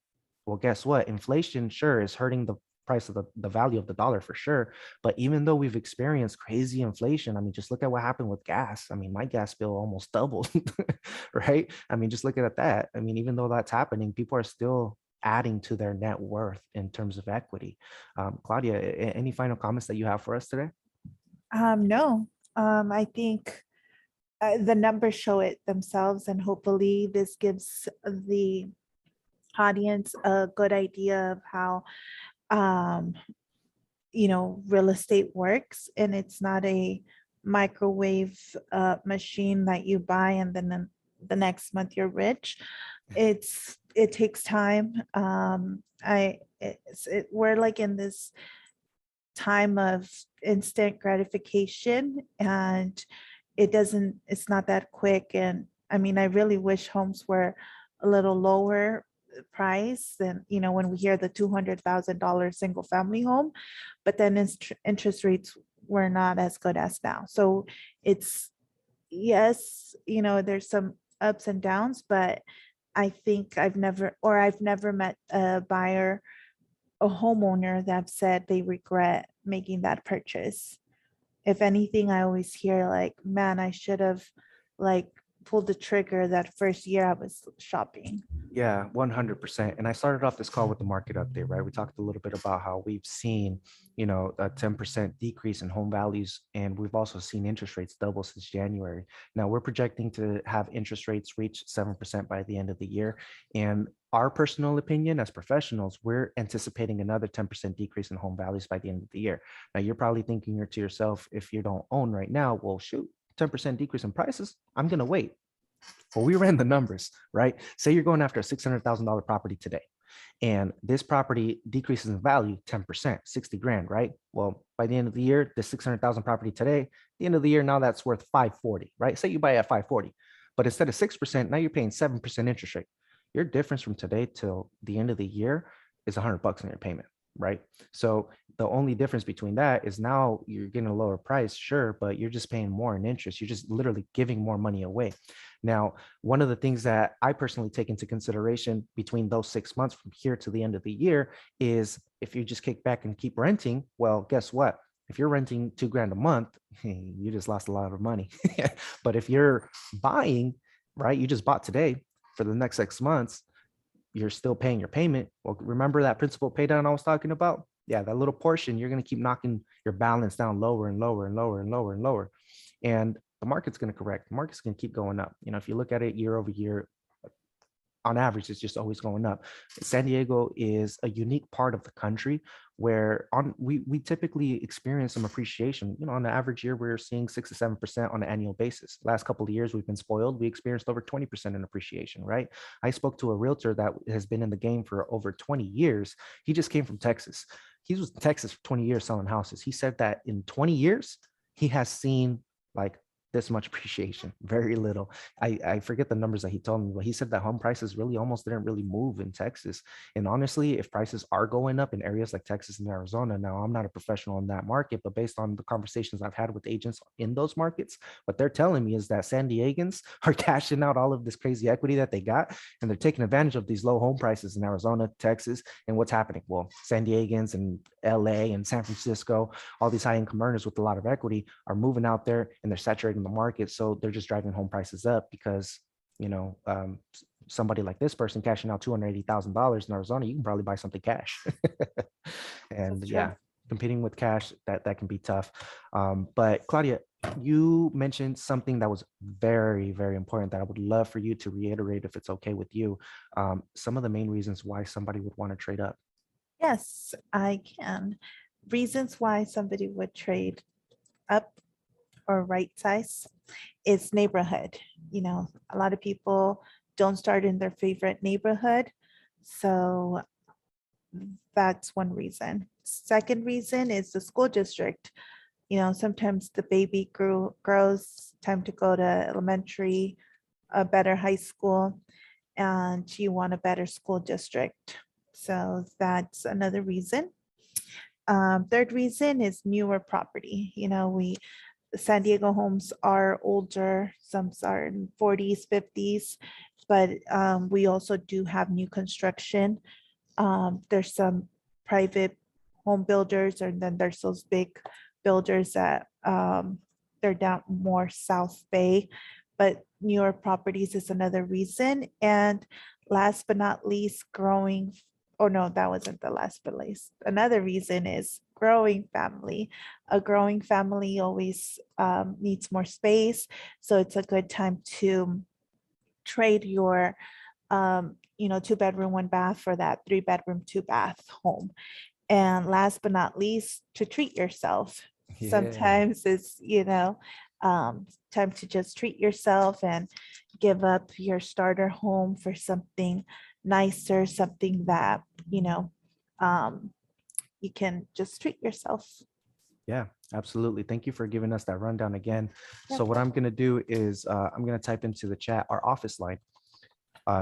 well, guess what? Inflation sure is hurting the price of the value of the dollar for sure. But even though we've experienced crazy inflation, I mean, just look at what happened with gas. I mean, my gas bill almost doubled, right? I mean, just look at that. I mean, even though that's happening, people are still adding to their net worth in terms of equity. Claudia, any final comments that you have for us today? No, I think the numbers show it themselves, and hopefully this gives the audience a good idea of how real estate works. And it's not a microwave machine that you buy and then the next month you're rich. It takes time. We're like in this time of instant gratification, and it's not that quick. And I mean, I really wish homes were a little lower price than, when we hear the $200,000 single family home, but then interest rates were not as good as now. So it's, yes, there's some ups and downs, but I think I've never met a buyer, a homeowner that said they regret making that purchase. If anything, I always hear like, man, I should have pulled the trigger that first year I was shopping. Yeah, 100%. And I started off this call with the market update, right? We talked a little bit about how we've seen, a 10% decrease in home values. And we've also seen interest rates double since January. Now we're projecting to have interest rates reach 7% by the end of the year. And our personal opinion as professionals, we're anticipating another 10% decrease in home values by the end of the year. Now you're probably thinking to yourself, if you don't own right now, well, shoot, 10% decrease in prices, I'm going to wait. Well, we ran the numbers, right? Say you're going after a $600,000 property today, and this property decreases in value 10%, 60 grand, right? Well, by the end of the year, the 600,000 property today, at the end of the year, now that's worth 540, right? Say you buy at 540, but instead of 6%, now you're paying 7% interest rate. Your difference from today till the end of the year is $100 in your payment, right? So the only difference between that is now you're getting a lower price, sure, but you're just paying more in interest. You're just literally giving more money away. Now, one of the things that I personally take into consideration between those 6 months from here to the end of the year is if you just kick back and keep renting, well, guess what? If you're renting $2 grand a month, you just lost a lot of money. But if you're buying, right, you just bought today for the next 6 months, you're still paying your payment. Well, remember that principal pay down I was talking about? Yeah, that little portion, you're going to keep knocking your balance down lower and lower and lower and lower and lower. And the market's going to correct. The market's going to keep going up. You know, if you look at it year over year, on average, it's just always going up. San Diego is a unique part of the country where we typically experience some appreciation. You know, on the average year, we're seeing 6 to 7% on an annual basis. Last couple of years, we've been spoiled. We experienced over 20% in appreciation, right? I spoke to a realtor that has been in the game for over 20 years. He just came from Texas. He was in Texas for 20 years selling houses. He said that in 20 years, he has seen like this much appreciation, very little. I forget the numbers that he told me, but he said that home prices really almost didn't really move in Texas. And honestly, if prices are going up in areas like Texas and Arizona, now I'm not a professional in that market, but based on the conversations I've had with agents in those markets, what they're telling me is that San Diegans are cashing out all of this crazy equity that they got, and they're taking advantage of these low home prices in Arizona, Texas. And what's happening? Well, San Diegans and LA and San Francisco, all these high-income earners with a lot of equity are moving out there and they're saturating the market. So they're just driving home prices up because, you know, somebody like this person cashing out $280,000 in Arizona, you can probably buy something cash. And yeah, competing with cash, that can be tough. But Claudia, you mentioned something that was very, very important that I would love for you to reiterate if it's okay with you. Some of the main reasons why somebody would want to trade up. Yes, I can. Reasons why somebody would trade up or right size is neighborhood. You know, a lot of people don't start in their favorite neighborhood. So that's one reason. Second reason is the school district. You know, sometimes the baby grows, time to go to elementary, a better high school, and you want a better school district. So that's another reason. Third reason is newer property. You know, San Diego homes are older, some are in 40s, 50s, but we also do have new construction. There's some private home builders, and then there's those big builders that they're down more South Bay, but newer properties is another reason. And last but not least, growing, oh no, that wasn't the last but least. Another reason is growing family. A growing family always needs more space. So it's a good time to trade your, you know, 2-bedroom, 1-bath for that 3-bedroom, 2-bath home. And last but not least, to treat yourself. Yeah. Sometimes it's, you know, time to just treat yourself and give up your starter home for something nicer, something that, you know, you can just treat yourself. Yeah, absolutely. Thank you for giving us that rundown again. Yep. So what I'm going to do is I'm going to type into the chat our office line,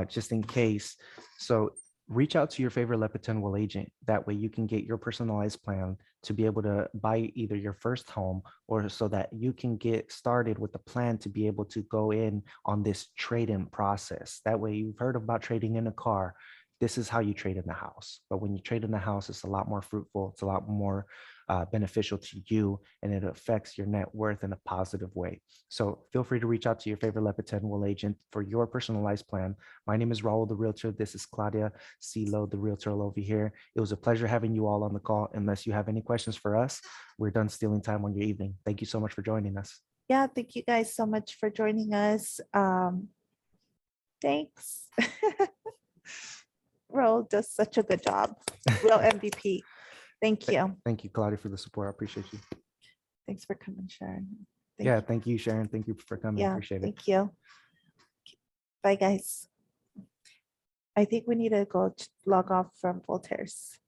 just in case. So reach out to your favorite Lepe Tendwell agent. That way you can get your personalized plan to be able to buy either your first home, or so that you can get started with the plan to be able to go in on this trade-in process. That way, you've heard about trading in a car. This is how you trade in the house. But when you trade in the house, it's a lot more fruitful. It's a lot more beneficial to you, and it affects your net worth in a positive way. So feel free to reach out to your favorite Lepe Tendwell agent for your personalized plan. My name is Raul, the realtor. This is Claudia Silo, the realtor over here. It was a pleasure having you all on the call. Unless you have any questions for us, we're done stealing time on your evening. Thank you so much for joining us. Yeah, thank you guys so much for joining us. Thanks. Ro does such a good job. Real MVP. Thank you. Thank you, Claudia, for the support. I appreciate you. Thanks for coming, Sharon. Thank you, Sharon. Thank you for coming. Yeah, Appreciate it. thank you. Bye, guys. I think we need to go log off from Voltaire's.